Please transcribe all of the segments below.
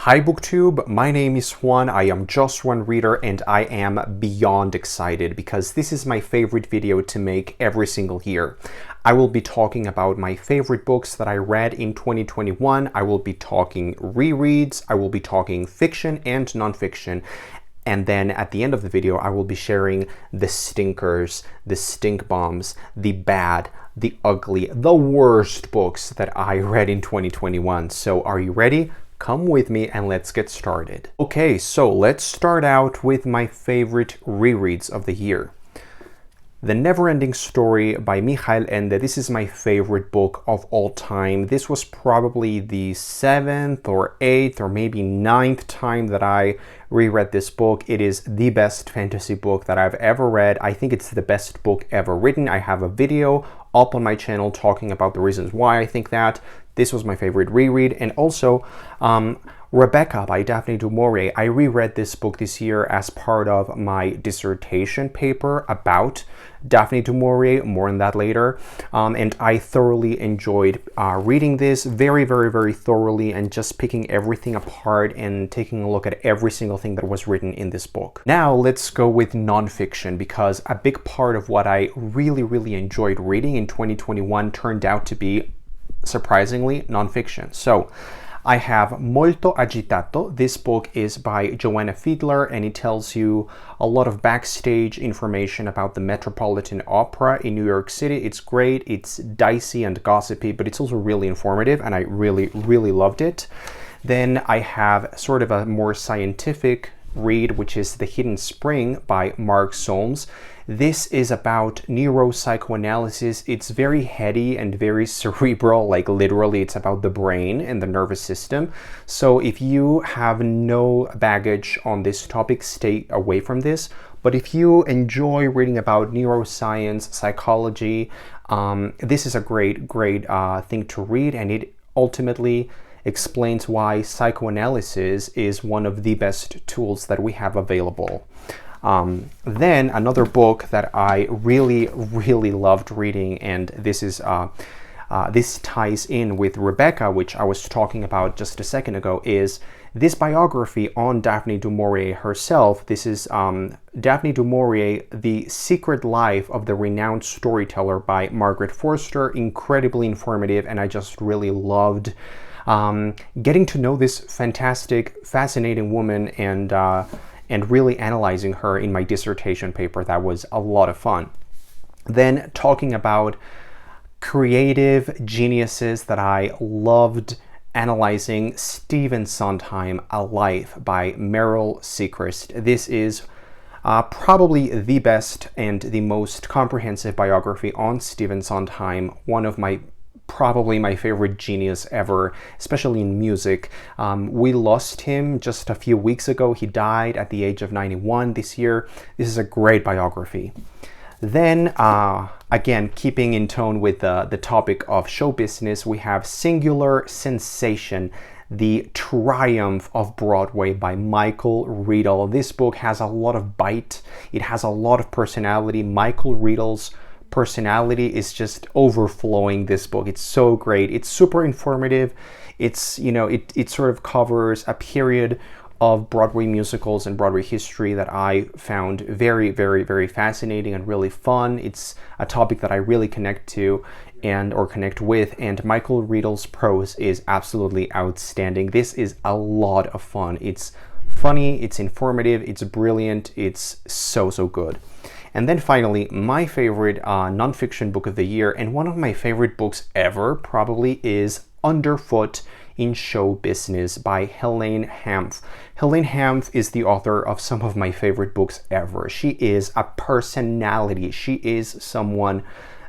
Hi BookTube, my name is Juan, I am just one reader and I am beyond excited because this is my favorite video to make every single year. I will be talking about my favorite books that I read in 2021, I will be talking rereads, I will be talking fiction and nonfiction, and then at the end of the video I will be sharing the stinkers, the stink bombs, the bad, the ugly, the worst books that I read in 2021. So are you ready? Come with me and let's get started. Okay, so let's start out with my favorite rereads of the year. The Never-Ending Story by Michael Ende. This is my favorite book of all time. This was probably the 7th or 8th or maybe 9th time that I reread this book. It is the best fantasy book that I've ever read. I think it's the best book ever written. I have a video up on my channel talking about the reasons why I think that. This was my favorite reread. And also, Rebecca by Daphne du Maurier. I reread this book this year as part of my dissertation paper about Daphne du Maurier, more on that later. And I thoroughly enjoyed reading this very, very, very thoroughly and just picking everything apart and taking a look at every single thing that was written in this book. Now let's go with nonfiction, because a big part of what I really, really enjoyed reading in 2021 turned out to be, surprisingly, nonfiction. So I have Multo Agitato. This book is by Joanna Fiedler and it tells you a lot of backstage information about the Metropolitan Opera in New York City. It's great, it's dicey and gossipy, but it's also really informative and I really, really loved it. Then I have sort of a more scientific read, which is The Hidden Spring by Mark Solms. This is about neuropsychoanalysis. It's very heady and very cerebral, like literally it's about the brain and the nervous system. So if you have no baggage on this topic, stay away from this. But if you enjoy reading about neuroscience, psychology, this is a great thing to read, and it ultimately explains why psychoanalysis is one of the best tools that we have available. Then another book that I really, really loved reading, and this is this ties in with Rebecca, which I was talking about just a second ago, is this biography on Daphne du Maurier herself. This is Daphne du Maurier, The Secret Life of the Renowned Storyteller by Margaret Forster. Incredibly informative, and I just really loved getting to know this fantastic, fascinating woman and really analyzing her in my dissertation paper. That was a lot of fun. Then talking about creative geniuses that I loved analyzing, Stephen Sondheim, A Life by Meryl Seacrest. This is probably the best and the most comprehensive biography on Stephen Sondheim, one of probably my favorite genius ever, especially in music. We lost him just a few weeks ago. He died at the age of 91 this year. This is a great biography. Then, again, keeping in tone with the topic of show business, we have Singular Sensation, The Triumph of Broadway by Michael Riedel. This book has a lot of bite. It has a lot of personality. Michael Riedel's personality is just overflowing this book. It's so great. It's super informative. It's, you know, it sort of covers a period of Broadway musicals and Broadway history that I found very, very, very fascinating and really fun. It's a topic that I really connect to or connect with, and Michael Riedel's prose is absolutely outstanding. This is a lot of fun. It's funny, it's informative, it's brilliant, it's so good. And then finally, my favorite nonfiction book of the year, and one of my favorite books ever probably, is Underfoot in Show Business by Helene Hanff. Helene Hanff is the author of some of my favorite books ever. She is a personality. She is someone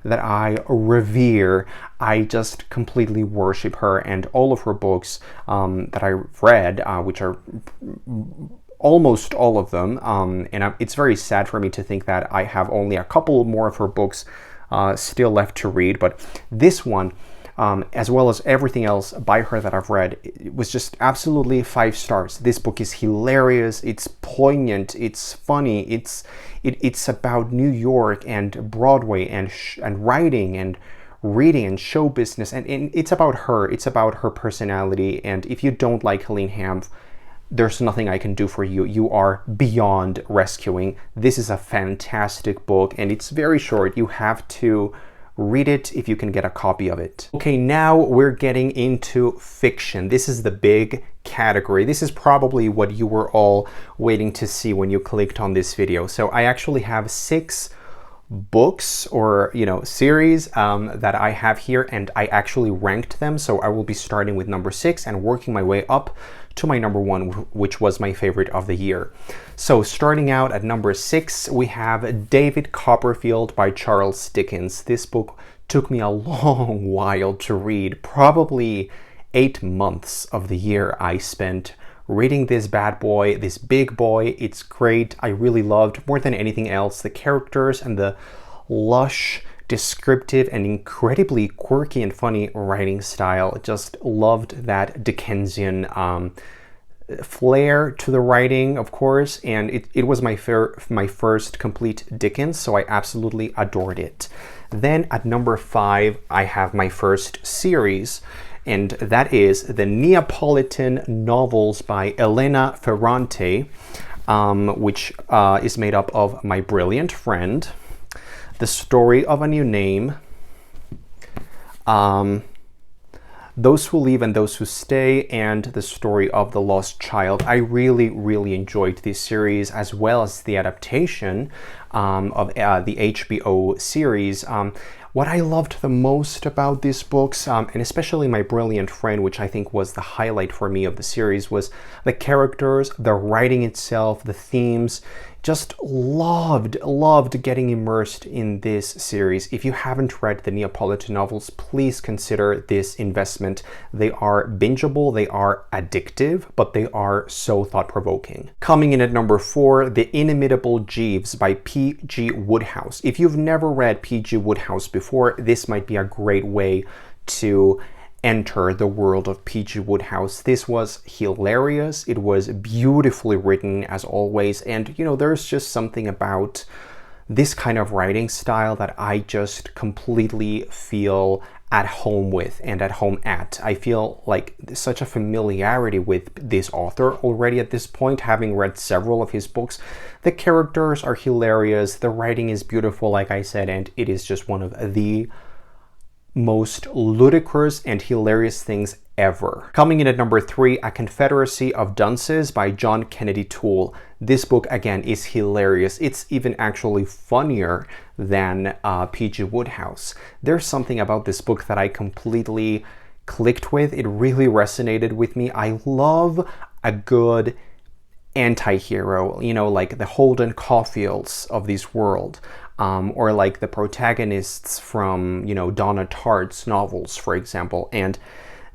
that I revere. I just completely worship her, and all of her books that I've read, which are almost all of them, and it's very sad for me to think that I have only a couple more of her books still left to read, but this one, as well as everything else by her that I've read, it was just absolutely 5 stars. This book is hilarious, it's poignant, it's funny, it's about New York and Broadway and writing and reading and show business, and it's about her. It's about her personality, and if you don't like Helene Hanff, there's nothing I can do for you. You are beyond rescuing. This is a fantastic book, and it's very short. You have to read it if you can get a copy of it. Okay, now we're getting into fiction. This is the big category. This is probably what you were all waiting to see when you clicked on this video. So I actually have 6 books or series that I have here, and I actually ranked them. So I will be starting with number 6 and working my way up to my number 1, which was my favorite of the year. So starting out at number 6, we have David Copperfield by Charles Dickens. This book took me a long while to read. Probably 8 months of the year I spent reading this bad boy, this big boy. It's great. I really loved, more than anything else, the characters and the lush, descriptive, and incredibly quirky and funny writing style. Just loved that Dickensian flair to the writing, of course, and it was my first complete Dickens, so I absolutely adored it. Then at number 5, I have my first series, and that is the Neapolitan novels by Elena Ferrante, which is made up of My Brilliant Friend, The Story of a New Name, Those Who Leave and Those Who Stay, and The Story of the Lost Child. I really enjoyed this series, as well as the adaptation of the HBO series. What I loved the most about these books, and especially My Brilliant Friend, which I think was the highlight for me of the series, was the characters, the writing itself, the themes. Just loved getting immersed in this series. If you haven't read the Neapolitan novels, please consider this investment. They are bingeable, they are addictive, but they are so thought-provoking. Coming in at number 4, The Inimitable Jeeves by P.G. Woodhouse. If you've never read P.G. Woodhouse before, this might be a great way to enter the world of P.G. Woodhouse. This was hilarious. It was beautifully written, as always, and there's just something about this kind of writing style that I just completely feel at home with and at home at. I feel like such a familiarity with this author already at this point, having read several of his books. The characters are hilarious, the writing is beautiful, like I said, and it is just one of the most ludicrous and hilarious things ever. Coming in at number 3, A Confederacy of Dunces by John Kennedy Toole. This book, again, is hilarious. It's even actually funnier than P.G. Woodhouse. There's something about this book that I completely clicked with. It really resonated with me. I love a good anti-hero, like the Holden Caulfields of this world. Or like the protagonists from, Donna Tartt's novels, for example. And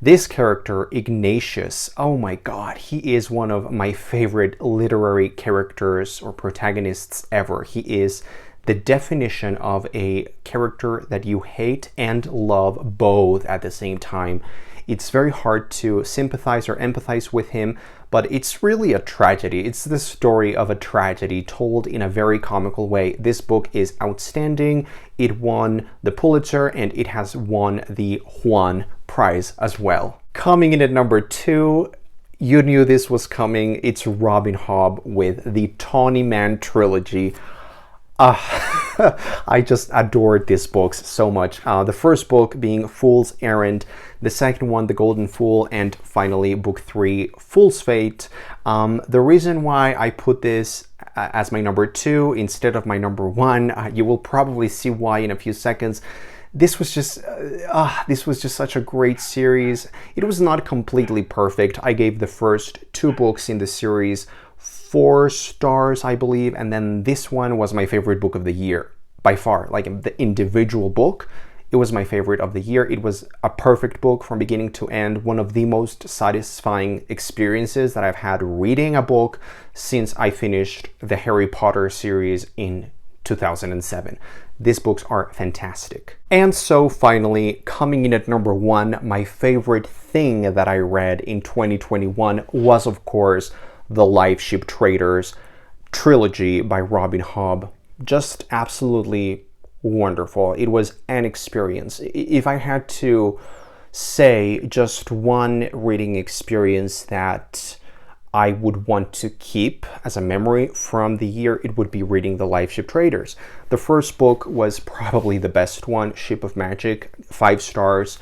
this character, Ignatius, oh my god, he is one of my favorite literary characters or protagonists ever. He is the definition of a character that you hate and love both at the same time. It's very hard to sympathize or empathize with him, but it's really a tragedy. It's the story of a tragedy told in a very comical way. This book is outstanding. It won the Pulitzer and it has won the Juan Prize as well. Coming in at number 2, you knew this was coming. It's Robin Hobb with the Tawny Man trilogy. I just adored these books so much. The first book being Fool's Errand, the second one, The Golden Fool, and finally book 3, Fool's Fate. The reason why I put this as my number 2 instead of my number 1, you will probably see why in a few seconds. This was just such a great series. It was not completely perfect. I gave the first 2 books in the series 4 stars, I believe, and then this one was my favorite book of the year by far. Like the individual book, it was my favorite of the year. It was a perfect book from beginning to end, one of the most satisfying experiences that I've had reading a book since I finished the Harry Potter series in 2007. These books are fantastic. And so finally, coming in at number 1, my favorite thing that I read in 2021 was, of course, The Lifeship Traders trilogy by Robin Hobb. Just absolutely wonderful. It was an experience. If I had to say just one reading experience that I would want to keep as a memory from the year, it would be reading The Lifeship Traders. The first book was probably the best one, Ship of Magic, 5 stars.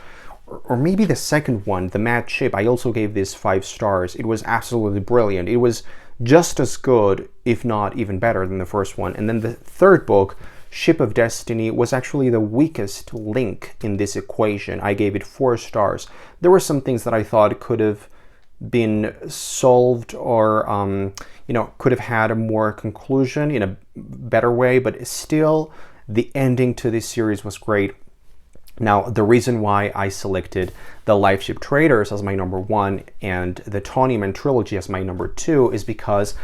Or maybe the second one, The Mad Ship, I also gave this 5 stars. It was absolutely brilliant. It was just as good, if not even better, than the first one. And then the third book, Ship of Destiny, was actually the weakest link in this equation. I gave it 4 stars. There were some things that I thought could have been solved, or could have had a more conclusion in a better way, but still the ending to this series was great. Now, the reason why I selected The Lifeship Traders as my number 1 and the Tawnyman trilogy as my number 2 is because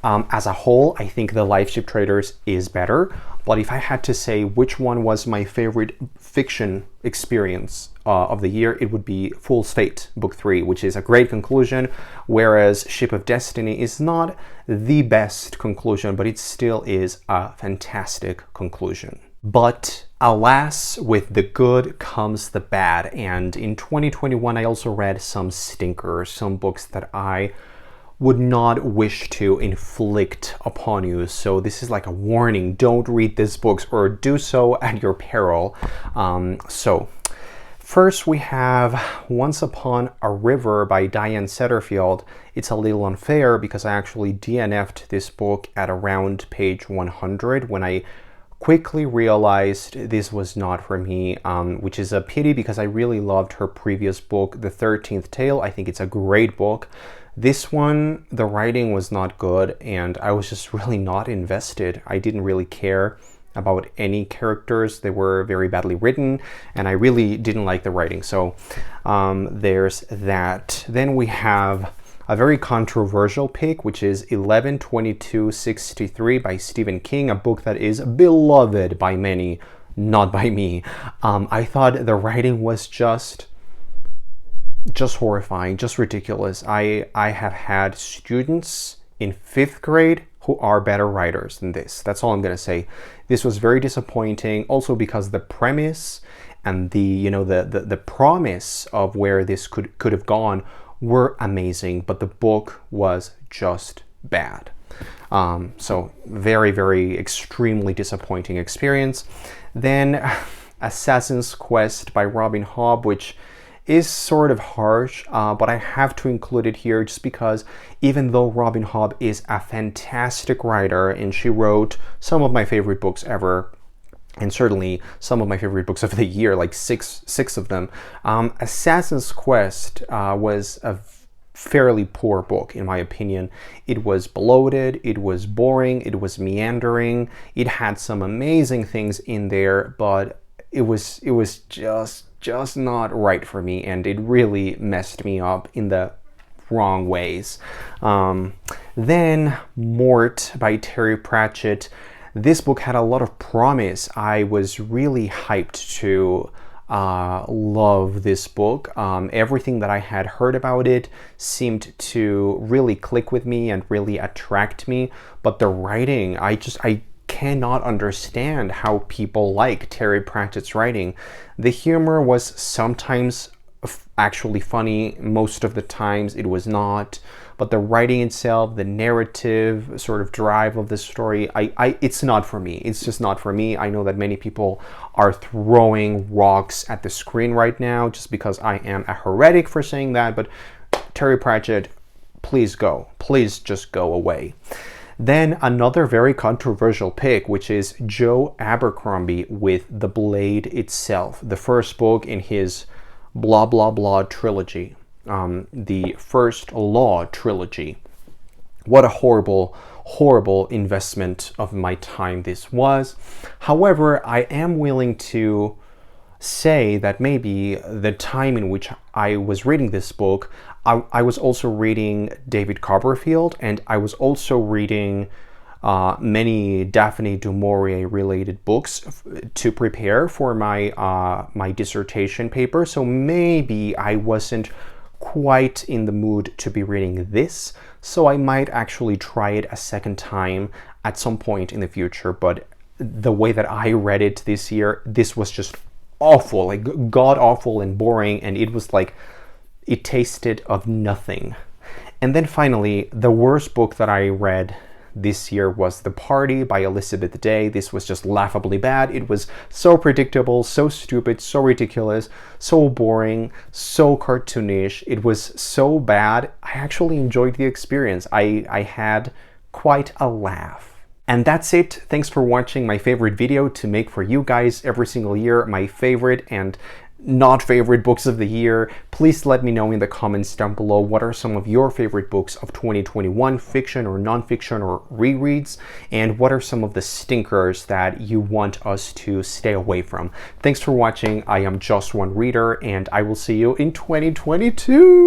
as a whole, I think The Lifeship Traders is better. But if I had to say which one was my favorite fiction experience of the year, it would be Fool's Fate, Book 3, which is a great conclusion, whereas Ship of Destiny is not the best conclusion, but it still is a fantastic conclusion. But alas, with the good comes the bad, and in 2021 I also read some stinkers, some books that I would not wish to inflict upon you. So this is like a warning: don't read these books, or do so at your peril. So first we have Once Upon a River by Diane Setterfield. It's a little unfair because I actually DNF'd this book at around page 100 when I quickly realized this was not for me, which is a pity because I really loved her previous book, The 13th Tale. I think it's a great book. This one, the writing was not good, and I was just really not invested. I didn't really care about any characters. They were very badly written, and I really didn't like the writing. So there's that. Then we have a very controversial pick, which is 11/22/63 by Stephen King, a book that is beloved by many, not by me. I thought the writing was just horrifying, just ridiculous. I have had students in 5th grade who are better writers than this. That's all I'm gonna say. This was very disappointing, also because the premise and the promise of where this could have gone were amazing, but the book was just bad. So very, very extremely disappointing experience. Then Assassin's Quest by Robin Hobb, which is sort of harsh, but I have to include it here just because even though Robin Hobb is a fantastic writer and she wrote some of my favorite books ever, and certainly some of my favorite books of the year, like six of them, Assassin's Quest was a fairly poor book in my opinion. It was bloated, it was boring, it was meandering, it had some amazing things in there, but it was just not right for me, and it really messed me up in the wrong ways. Then Mort by Terry Pratchett. This book had a lot of promise. I was really hyped to love this book. Everything that I had heard about it seemed to really click with me and really attract me, but the writing, I cannot understand how people like Terry Pratchett's writing. The humor was sometimes actually funny, most of the times it was not, but the writing itself, the narrative sort of drive of the story, it's not for me. It's just not for me. I know that many people are throwing rocks at the screen right now just because I am a heretic for saying that, but Terry Pratchett, please go. Please just go away. Then another very controversial pick, which is Joe Abercrombie with The Blade Itself, the first book in his blah blah blah trilogy, the First Law trilogy. What a horrible investment of my time this was. However, I am willing to say that maybe the time in which I was reading this book, I was also reading David Copperfield, and I was also reading many Daphne du Maurier related books to prepare for my my dissertation paper. So maybe I wasn't quite in the mood to be reading this, so I might actually try it a second time at some point in the future. But the way that I read it this year, this was just awful, like god awful and boring, and it was like it tasted of nothing. And then finally, the worst book that I read this year was The Party by Elizabeth Day. This was just laughably bad. It was so predictable, so stupid, so ridiculous, so boring, so cartoonish. It was so bad. I actually enjoyed the experience. I had quite a laugh. And that's it. Thanks for watching my favorite video to make for you guys every single year, my favorite and not favorite books of the year. Please let me know in the comments down below what are some of your favorite books of 2021, fiction or nonfiction or rereads, and what are some of the stinkers that you want us to stay away from. Thanks for watching. I am Just One Reader, and I will see you in 2022.